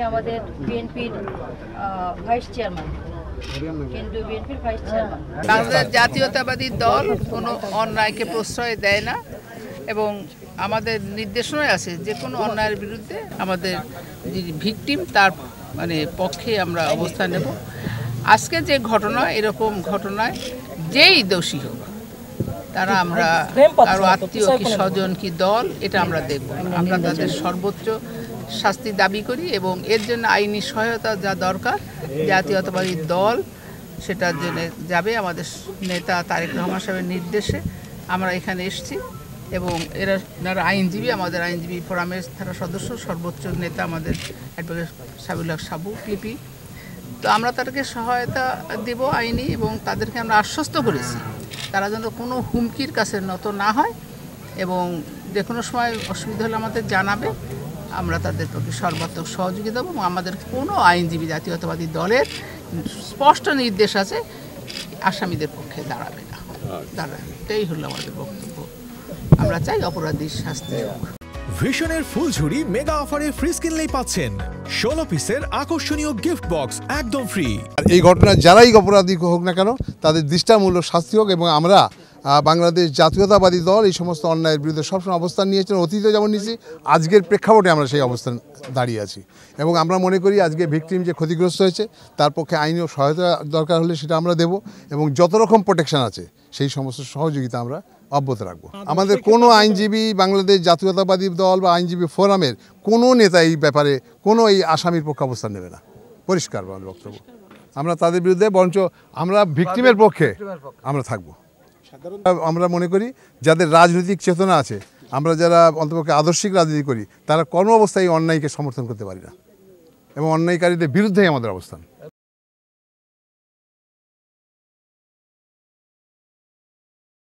আমাদের বিএনপির vice chairman, কেন্দ্রীয় বিএনপির ভাইস চেয়ারম্যান। বাংলাদেশ জাতীয়তাবাদী দল কোনো অন্যায়কে প্রশ্রয় দেয় না এবং আমাদের নির্দেশনায় আছে যে কোনো অন্যায়ের বিরুদ্ধে আমাদের যে ভিকটিম তার পক্ষে আমরা অবস্থান নেব। আজকে যে ঘটনা, এরকম ঘটনায় যেই দোষী হোক তারা আমরা কারো আত্মীয় কি স্বজন কি দল এটা আমরা দেখব। আমরা তাদের সর্বোচ্চ শাস্তি দাবি করি এবং এর জন্য আইনি সহায়তা যা দরকার জাতীয়তাবাদী দল সেটার জন্য যাবে। আমাদের নেতা তারেক রহমান সাহেবের নির্দেশে আমরা এখানে এসেছি এবং এরা আইনজীবী, আমাদের আইনজীবী ফোরামের তারা সদস্য, সর্বোচ্চ নেতা আমাদের অ্যাডভোকেট সাবিউল হক সাবু পিপি। তো আমরা তাদেরকে সহায়তা দেব আইনি এবং তাদেরকে আমরা আশ্বস্ত করেছি তারা যেন কোনো হুমকির কাছে নত না হয় এবং যে কোনো সময় অসুবিধা হলে আমাদের জানাবে। আমরা তাদের প্রতি সর্বাত্মক সহযোগিতা দেবো এবং আমাদের কোনো আইনজীবী জাতীয়তাবাদী দলের স্পষ্ট নির্দেশ আছে আসামিদের পক্ষে দাঁড়াবে না, এটাই হলো আমাদের বক্তব্য। আমরা চাই অপরাধীর শাস্তি হোক। ভিশনের ফুলঝুরি মেগা অফারে ফ্রি কিনলেই পাচ্ছেন 16 পিসের আকর্ষণীয় গিফট বক্স একদম ফ্রি। এই ঘটনা যারাই অপরাধী হোক না কেন তাদের দৃষ্টান্তমূলক শাস্তি হোক এবং আমরা বাংলাদেশ জাতীয়তাবাদী দল এই সমস্ত অন্যায়ের বিরুদ্ধে সবসময় অবস্থান নিয়েছেন, অতীতে যেমন নিয়েছি, আজকের প্রেক্ষাপটে আমরা সেই অবস্থান দাঁড়িয়ে আছি এবং আমরা মনে করি আজকে ভিকটিম যে ক্ষতিগ্রস্ত হয়েছে তার পক্ষে আইনি সহায়তা দরকার হলে সেটা আমরা দেব এবং যত রকম প্রোটেকশন আছে সেই সমস্ত সহযোগিতা আমরা অব্যাহত রাখবো। আমাদের কোনো আইনজীবী, বাংলাদেশ জাতীয়তাবাদী দল বা আইনজীবী ফোরামের কোনো নেতা এই ব্যাপারে কোনো এই আসামির পক্ষে অবস্থান নেবে না, পরিষ্কার বক্তব্য। আমরা তাদের বিরুদ্ধে বরঞ্চ আমরা ভিকটিমের পক্ষে আমরা থাকবো। আমরা মনে করি যাদের রাজনৈতিক চেতনা আছে, আমরা যারা অন্তপক্ষে আদর্শিক রাজনীতি করি, তারা কর্ম অবস্থায় অন্যায়কে সমর্থন করতে পারি না এবং অন্যায়কারীদের বিরুদ্ধেই আমাদের অবস্থান।